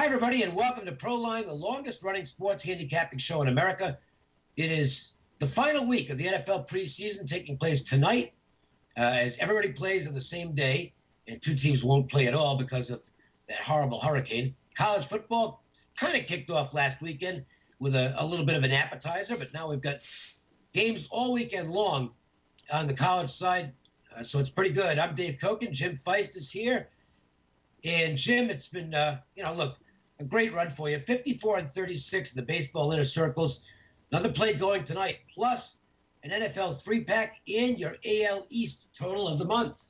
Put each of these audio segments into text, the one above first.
Hi, everybody, and welcome to ProLine, the longest-running sports handicapping show in America. It is the final week of the NFL preseason taking place tonight, as everybody plays on the same day, and two teams won't play at all because of that horrible hurricane. College football kind of kicked off last weekend with a little bit of an appetizer, but now we've got games all weekend long on the college side, so it's pretty good. I'm Dave Koken. Jim Feist is here. And Jim, it's been, look, a great run for you. 54-36 in the baseball inner circles. Another play going tonight, plus an NFL 3-pack and your AL East total of the month.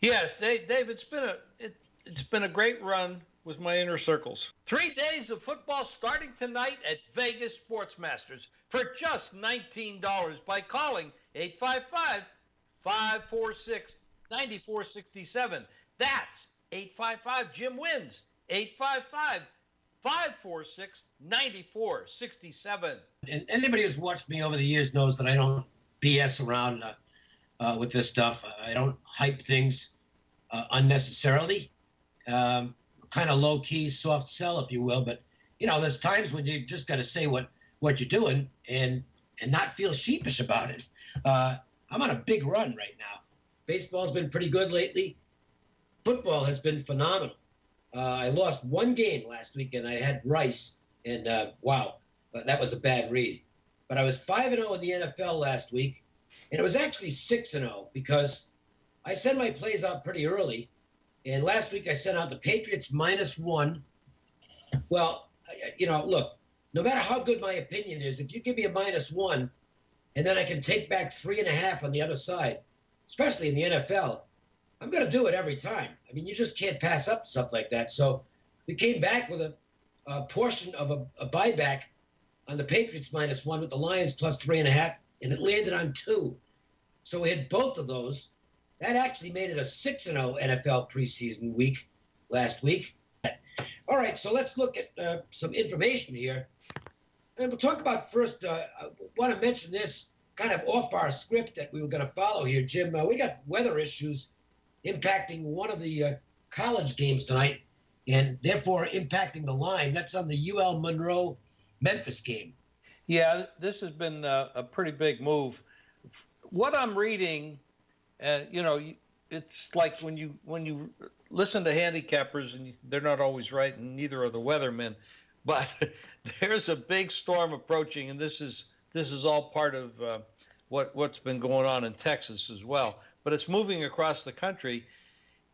Yes, Dave, it's been a great run with my inner circles. 3 days of football starting tonight at Vegas Sportsmasters for just $19 by calling 855-546-9467. That's 855-JIM-WINS, 855-546-9467. And anybody who's watched me over the years knows that I don't BS around with this stuff. I don't hype things unnecessarily. Kind of low-key, soft sell, if you will. But, there's times when you just got to say what you're doing and not feel sheepish about it. I'm on a big run right now. Baseball's been pretty good lately. Football has been phenomenal. I lost one game last week, and I had Rice, and wow, that was a bad read. But I was 5-0 in the NFL last week, and it was actually 6-0 because I send my plays out pretty early, and last week I sent out the Patriots -1. Well, look, no matter how good my opinion is, if you give me a -1, and then I can take back 3.5 on the other side, especially in the NFL, I'm going to do it every time. I mean, you just can't pass up stuff like that. So we came back with a portion of a buyback on the Patriots -1 with the Lions plus 3.5, and it landed on 2. So we had both of those. That actually made it a 6-0 NFL preseason week last week. All right, so let's look at some information here. And we'll talk about first, I want to mention this kind of off our script that we were going to follow here, Jim. We got weather issues impacting one of the college games tonight, and therefore impacting the line. That's on the UL Monroe-Memphis game. Yeah, this has been a pretty big move. What I'm reading, it's like when you listen to handicappers, and they're not always right, and neither are the weathermen, but there's a big storm approaching, and this is all part of what's been going on in Texas as well. But it's moving across the country.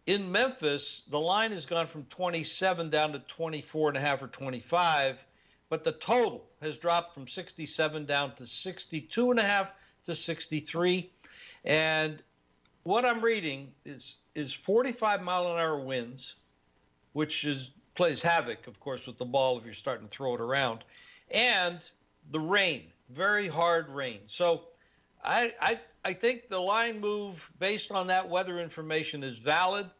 In Memphis, the line has gone from 27 down to 24.5 or 25, but the total has dropped from 67 down to 62.5 to 63. And what I'm reading is 45-mile-an-hour winds, which plays havoc, of course, with the ball if you're starting to throw it around, and the rain, very hard rain. So I think the line move based on that weather information is valid.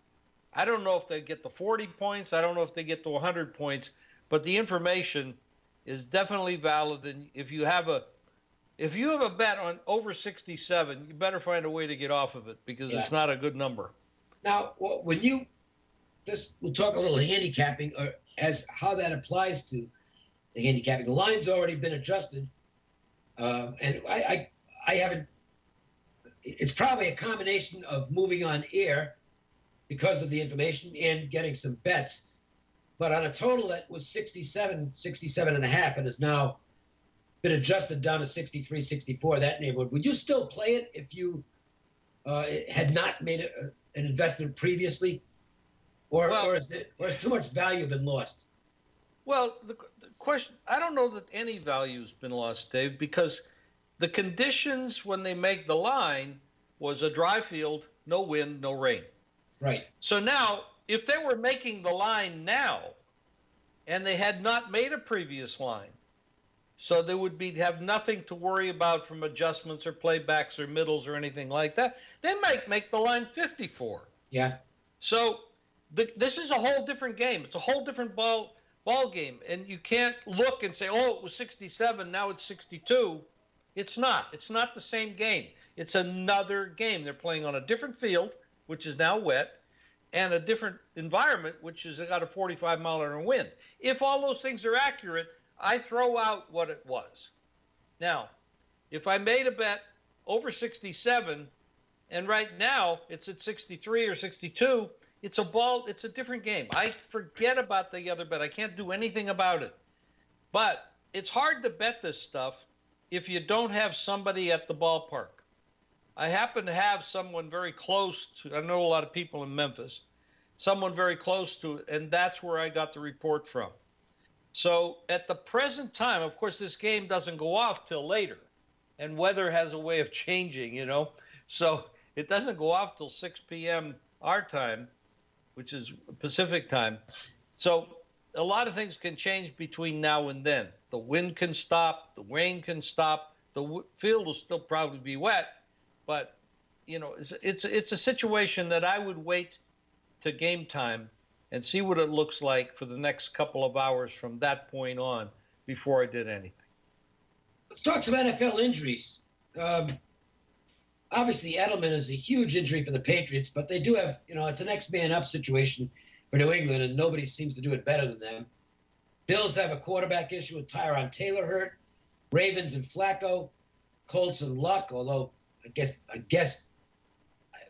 I don't know if they get to 40 points. I don't know if they get to 100 points, but the information is definitely valid. And if you have a bet on over 67, you better find a way to get off of it because It's not a good number. Now, when we'll talk a little handicapping as how that applies to the handicapping. The line's already been adjusted, and I haven't. It's probably a combination of moving on air because of the information and getting some bets. But on a total that was 67.5, and has now been adjusted down to 63, 64, that neighborhood, would you still play it if you had not made an investment previously? Or has too much value been lost? Well, the question, I don't know that any value has been lost, Dave, because the conditions when they make the line was a dry field, no wind, no rain. Right. So now, if they were making the line now, and they had not made a previous line, so they would have nothing to worry about from adjustments or playbacks or middles or anything like that, they might make the line 54. Yeah. So this is a whole different game. It's a whole different ball game, and you can't look and say, oh, it was 67, now it's 62. It's not. It's not the same game. It's another game. They're playing on a different field, which is now wet, and a different environment, which is got a 45-mile-an-hour wind. If all those things are accurate, I throw out what it was. Now, if I made a bet over 67, and right now it's at 63 or 62, it's a different game. I forget about the other bet. I can't do anything about it. But it's hard to bet this stuff if you don't have somebody at the ballpark. I happen to have someone very close to, I know a lot of people in Memphis, someone very close to it, and that's where I got the report from. So at the present time, of course, this game doesn't go off till later, and weather has a way of changing, you know. So it doesn't go off till 6 p.m. our time, which is Pacific time. So a lot of things can change between now and then. The wind can stop, the rain can stop, the field will still probably be wet, but you know, it's a situation that I would wait to game time and see what it looks like for the next couple of hours from that point on before I did anything. Let's talk some NFL injuries. Obviously, Edelman is a huge injury for the Patriots, but they do have, you know, it's a next man up situation for New England, and nobody seems to do it better than them. Bills have a quarterback issue with Tyron Taylor hurt. Ravens and Flacco. Colts and Luck, although I guess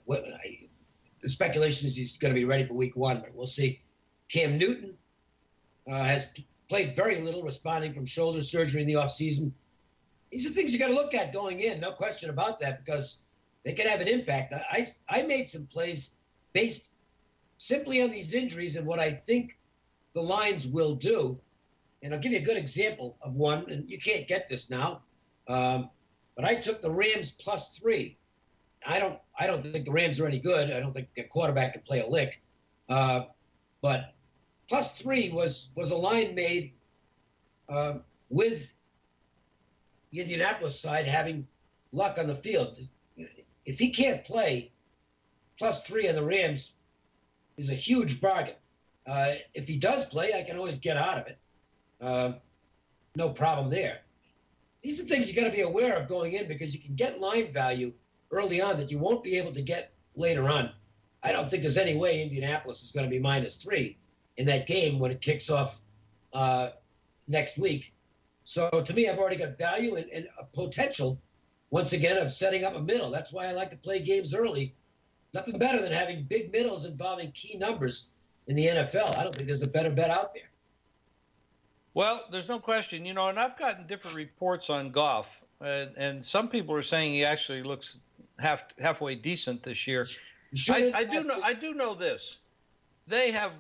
the speculation is he's going to be ready for week 1, but we'll see. Cam Newton has played very little, responding from shoulder surgery in the offseason. These are things you got to look at going in, no question about that, because they can have an impact. I made some plays based simply on these injuries and what I think the lines will do. And I'll give you a good example of one, and you can't get this now. But I took the Rams +3. I don't think the Rams are any good. I don't think their quarterback can play a lick. But +3 was a line made with the Indianapolis side having Luck on the field. If he can't play, +3 on the Rams is a huge bargain. If he does play, I can always get out of it. No problem there. These are things you got to be aware of going in, because you can get line value early on that you won't be able to get later on. I don't think there's any way Indianapolis is going to be -3 in that game when it kicks off next week. So to me, I've already got value and a potential, once again, of setting up a middle. That's why I like to play games early. Nothing better than having big middles involving key numbers in the NFL. I don't think there's a better bet out there. Well, there's no question, you know, and I've gotten different reports on Goff, and some people are saying he actually looks halfway decent this year. I do know this. They have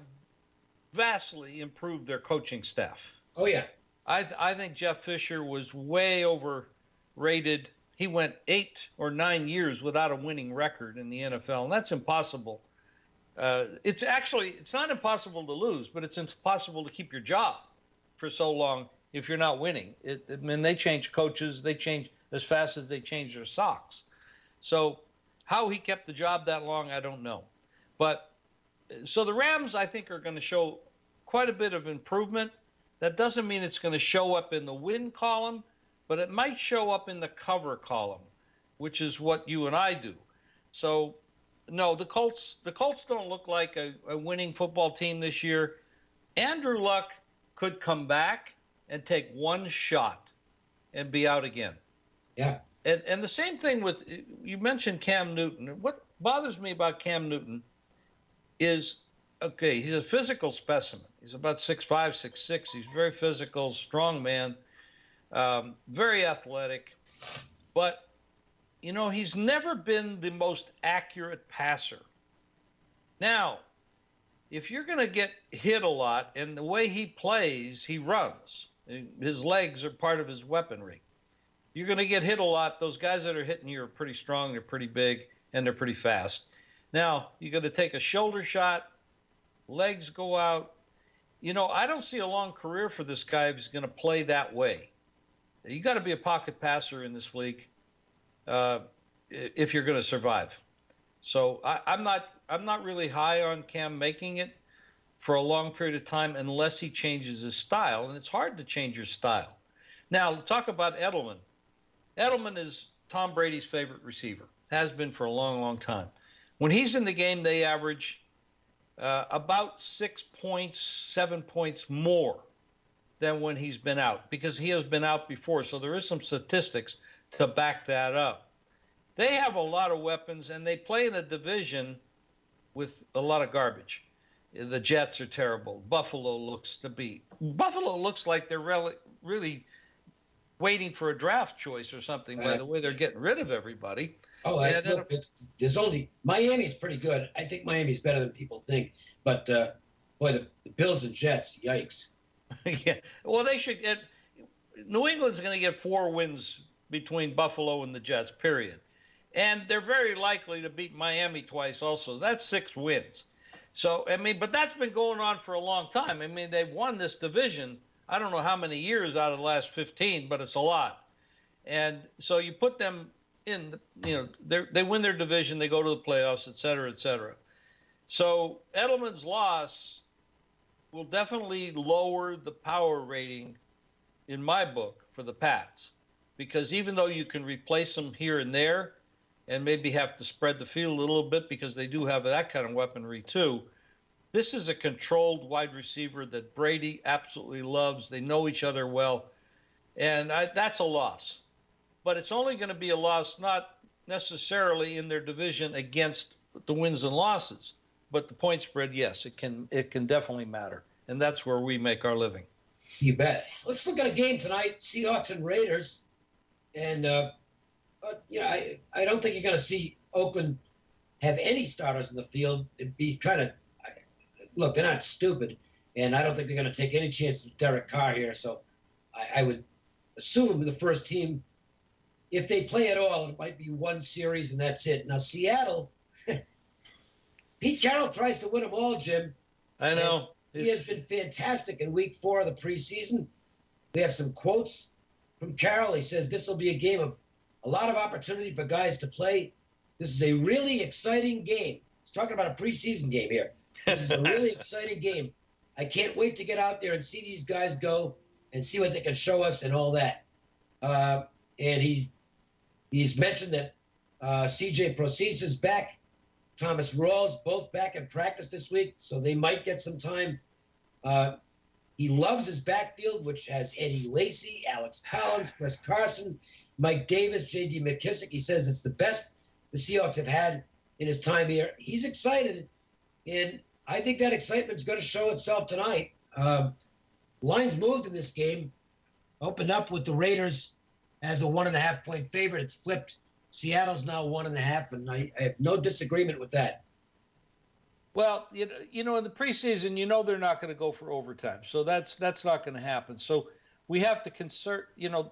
vastly improved their coaching staff. Oh, yeah. I think Jeff Fisher was way overrated. He went 8 or 9 years without a winning record in the NFL, and that's impossible. It's not impossible to lose, but it's impossible to keep your job for so long if you're not winning. I mean, they change coaches. They change as fast as they change their socks. So how he kept the job that long, I don't know. But so the Rams, I think, are going to show quite a bit of improvement. That doesn't mean it's going to show up in the win column, but it might show up in the cover column, which is what you and I do. So, no, the Colts don't look like a winning football team this year. Andrew Luck could come back and take one shot and be out again. Yeah. And the same thing with, you mentioned Cam Newton. What bothers me about Cam Newton is, okay, he's a physical specimen. He's about 6'5", 6'6". He's very physical, strong man, very athletic. But, you know, he's never been the most accurate passer. Now, if you're going to get hit a lot, and the way he plays, he runs. His legs are part of his weaponry. You're going to get hit a lot. Those guys that are hitting you are pretty strong, they're pretty big, and they're pretty fast. Now, you're going to take a shoulder shot, legs go out. You know, I don't see a long career for this guy if he's going to play that way. You got to be a pocket passer in this league if you're going to survive. So I'm not really high on Cam making it for a long period of time unless he changes his style, and it's hard to change your style. Now, talk about Edelman. Edelman is Tom Brady's favorite receiver, has been for a long, long time. When he's in the game, they average about 6 points, 7 points more than when he's been out, because he has been out before. So there is some statistics to back that up. They have a lot of weapons, and they play in a division with a lot of garbage. The Jets are terrible. Buffalo looks like they're really waiting for a draft choice or something by the way they're getting rid of everybody. Oh, look, there's only Miami's pretty good. I think Miami's better than people think. But boy, the Bills and Jets, yikes. Yeah. Well, they should get. New England's going to get 4 wins between Buffalo and the Jets, period. And they're very likely to beat Miami twice also. That's 6 wins. So, I mean, but that's been going on for a long time. I mean, they've won this division, I don't know how many years out of the last 15, but it's a lot. And so you put them in, they win their division, they go to the playoffs, et cetera, et cetera. So Edelman's loss will definitely lower the power rating in my book for the Pats, because even though you can replace them here and there and maybe have to spread the field a little bit because they do have that kind of weaponry too, this is a controlled wide receiver that Brady absolutely loves. They know each other well, and that's a loss. But it's only going to be a loss not necessarily in their division against the wins and losses, but the point spread, yes, it can definitely matter, and that's where we make our living. You bet. Let's look at a game tonight, Seahawks and Raiders. And, I don't think you're going to see Oakland have any starters in the field. It'd be kind of – look, they're not stupid, and I don't think they're going to take any chances with Derek Carr here. So I would assume the first team, if they play at all, it might be one series and that's it. Now, Seattle, Pete Carroll tries to win them all, Jim. I know. He has been fantastic in week 4 of the preseason. We have some quotes from Carroll. He says this will be a game of a lot of opportunity for guys to play. This is a really exciting game. He's talking about a preseason game here. This is a really exciting game. I can't wait to get out there and see these guys go and see what they can show us and all that. And he's mentioned that C.J. Proceeds is back. Thomas Rawls, both back in practice this week, so they might get some time. He loves his backfield, which has Eddie Lacy, Alex Collins, Chris Carson, Mike Davis, J.D. McKissick. He says it's the best the Seahawks have had in his time here. He's excited, and I think that excitement's going to show itself tonight. Lines moved in this game, opened up with the Raiders as a 1.5-point favorite. It's flipped. Seattle's now 1.5, and I have no disagreement with that. Well, in the preseason, they're not going to go for overtime, so that's not going to happen. So we have to concert.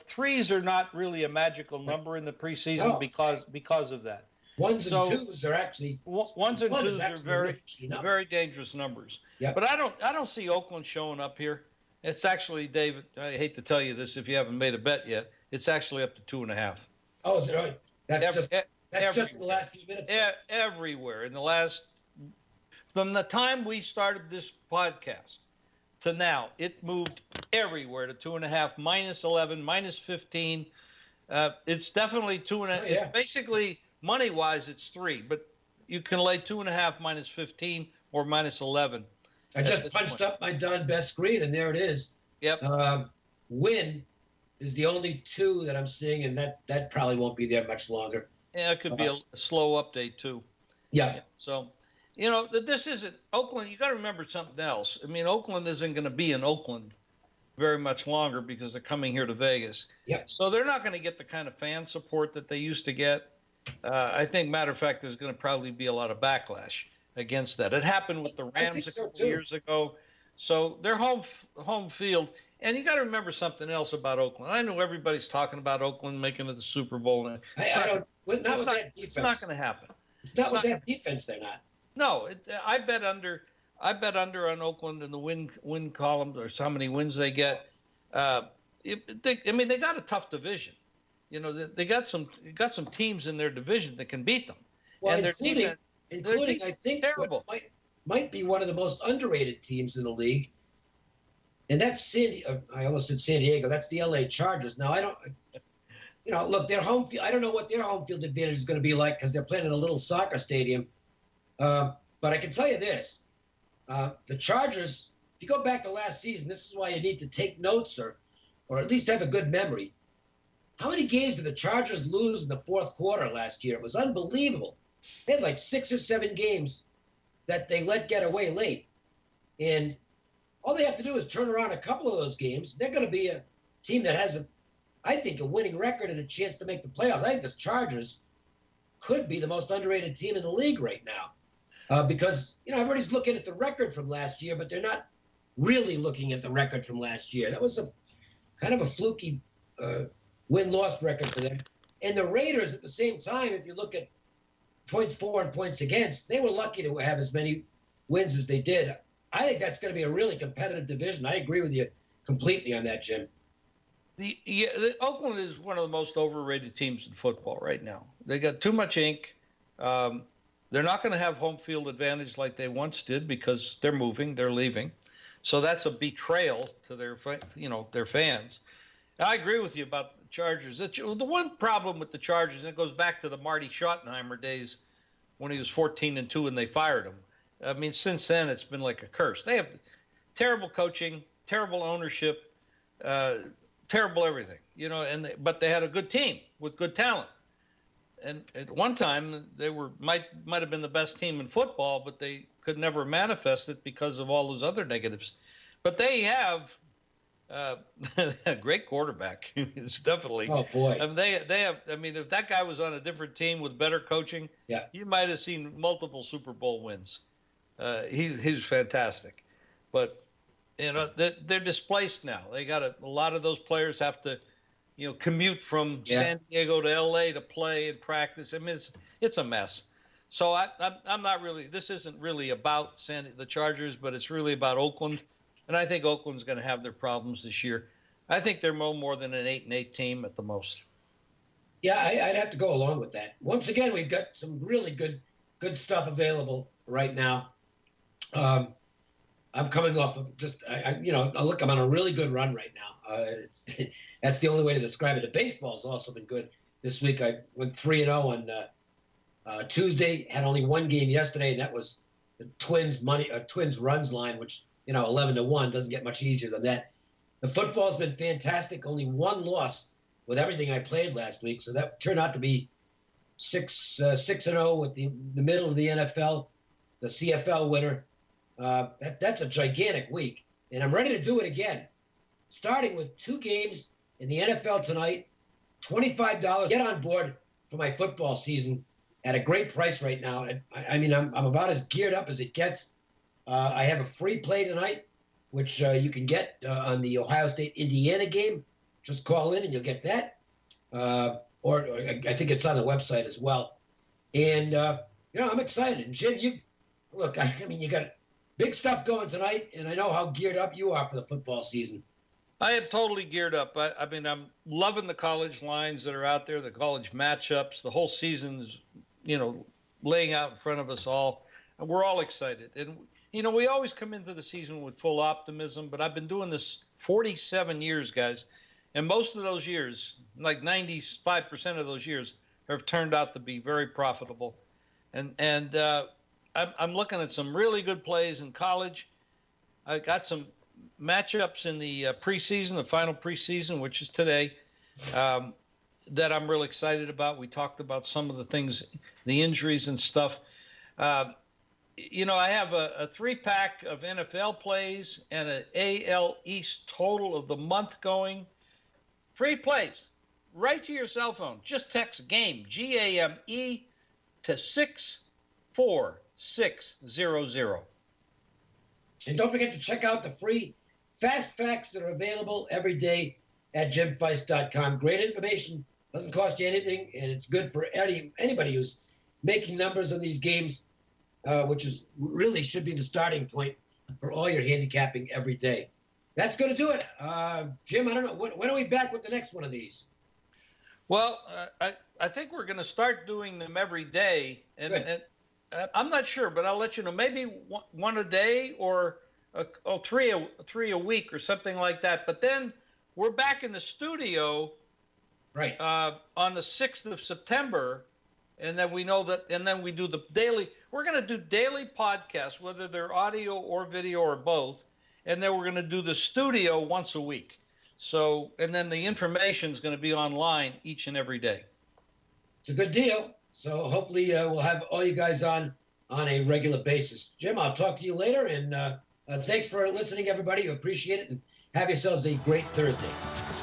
Threes are not really a magical number in the preseason because of that. Ones and twos are actually ones and twos are very dangerous numbers. Yep. But I don't see Oakland showing up here. It's actually, David, I hate to tell you this if you haven't made a bet yet, it's actually up to 2.5. Oh, is it right? That's just in the last few minutes. Everywhere from the time we started this podcast to now, it moved everywhere to 2.5, -11, -15. It's definitely 2.5. Oh, yeah. It's basically money-wise, it's 3, but you can lay 2.5 -15 or -11. I just punched up my Don Best screen, and there it is. Yep. Win is the only 2 that I'm seeing, and that probably won't be there much longer. Yeah, it could be a slow update too. Yeah. So, this isn't Oakland. You got to remember something else. I mean, Oakland isn't going to be in Oakland very much longer because they're coming here to Vegas. Yep. So they're not going to get the kind of fan support that they used to get. I think, matter of fact, there's going to probably be a lot of backlash against that. It happened with the Rams a couple years ago. So they're home field. And you got to remember something else about Oakland. I know everybody's talking about Oakland making it the Super Bowl. Not with that defense. It's not going to happen. It's not with that defense. They're not. No, I bet under on Oakland in the win column, or how many wins they get. They got a tough division. They got some teams in their division that can beat them. Well, and including I think terrible. What might be one of the most underrated teams in the league. And that's I almost said San Diego. That's the LA Chargers. Now, I don't, look, their home field, I don't know what their home field advantage is going to be like because they're playing in a little soccer stadium. But I can tell you this, The Chargers, if you go back to last season, this is why you need to take notes or at least have a good memory. How many games did the Chargers lose in the fourth quarter last year? It was unbelievable. They had like 6 or 7 games that they let get away late. And all they have to do is turn around a couple of those games. They're going to be a team that has, I think, a winning record and a chance to make the playoffs. I think the Chargers could be the most underrated team in the league right now because, everybody's looking at the record from last year, but they're not really looking at the record from last year. That was a kind of a fluky win-loss record for them. And the Raiders, at the same time, if you look at points for and points against, they were lucky to have as many wins as they did. I think that's going to be a really competitive division. I agree with you completely on that, Jim. Oakland is one of the most overrated teams in football right now. They got too much ink. They're not going to have home field advantage like they once did because they're moving, they're leaving. So that's a betrayal to their fans. I agree with you about the Chargers. The one problem with the Chargers, and it goes back to the Marty Schottenheimer days when he was 14-2 and they fired him. I mean, since then it's been like a curse. They have terrible coaching, terrible ownership, terrible everything, but they had a good team with good talent. And at one time they might have been the best team in football, but they could never manifest it because of all those other negatives. But they have a great quarterback. It's definitely. Oh boy. I mean, they have. I mean, if that guy was on a different team with better coaching, yeah, you might have seen multiple Super Bowl wins. He's fantastic, but they're displaced now. They got a lot of those players have to, commute from San Diego to L.A. to play and practice. I mean, it's a mess. So I'm not really. This isn't really about the Chargers, but it's really about Oakland. And I think Oakland's going to have their problems this year. I think they're no more than an 8-8 team at the most. Yeah, I'd have to go along with that. Once again, we've got some really good stuff available right now. I'm coming off of look, I'm on a really good run right now. That's the only way to describe it. The baseball's also been good this week. I went 3-0 on Tuesday. Had only one game yesterday, and that was the Twins runs line, which 11-1 doesn't get much easier than that. The football's been fantastic. Only one loss with everything I played last week, so that turned out to be 6-0 with the middle of the NFL, the CFL winner. That's a gigantic week, and I'm ready to do it again. Starting with 2 games in the NFL tonight, $25. Get on board for my football season at a great price right now. I mean, I'm about as geared up as it gets. I have a free play tonight, which you can get on the Ohio State-Indiana game. Just call in and you'll get that. Or I think it's on the website as well. And, I'm excited. And Jim, you got big stuff going tonight, and I know how geared up you are for the football season. I am totally geared up. I mean, I'm loving the college lines that are out there, the college matchups. The whole season is, laying out in front of us all. And we're all excited. And, we always come into the season with full optimism, but I've been doing this 47 years, guys. And most of those years, like 95% of those years, have turned out to be very profitable. And I'm looking at some really good plays in college. I got some matchups in the preseason, the final preseason, which is today, that I'm really excited about. We talked about some of the things, the injuries and stuff. I have a 3-pack of NFL plays and an AL East total of the month going. Free plays right to your cell phone. Just text GAME, GAME, to 64600. And don't forget to check out the free fast facts that are available every day at jimfeist.com. Great information, doesn't cost you anything, and it's good for anybody who's making numbers on these games, which is really should be the starting point for all your handicapping every day. That's going to do it. Jim, I don't know. When are we back with the next one of these? Well, I think we're going to start doing them every day. And I'm not sure, but I'll let you know. Maybe one a day or three a week or something like that. But then we're back in the studio right on the 6th of September And then we know that, and then we do the daily, we're going to do daily podcasts, whether they're audio or video or both. And then we're going to do the studio once a week. So, and then the information is going to be online each and every day. It's a good deal. So hopefully we'll have all you guys on a regular basis. Jim, I'll talk to you later. And thanks for listening, everybody. Appreciate it. And have yourselves a great Thursday.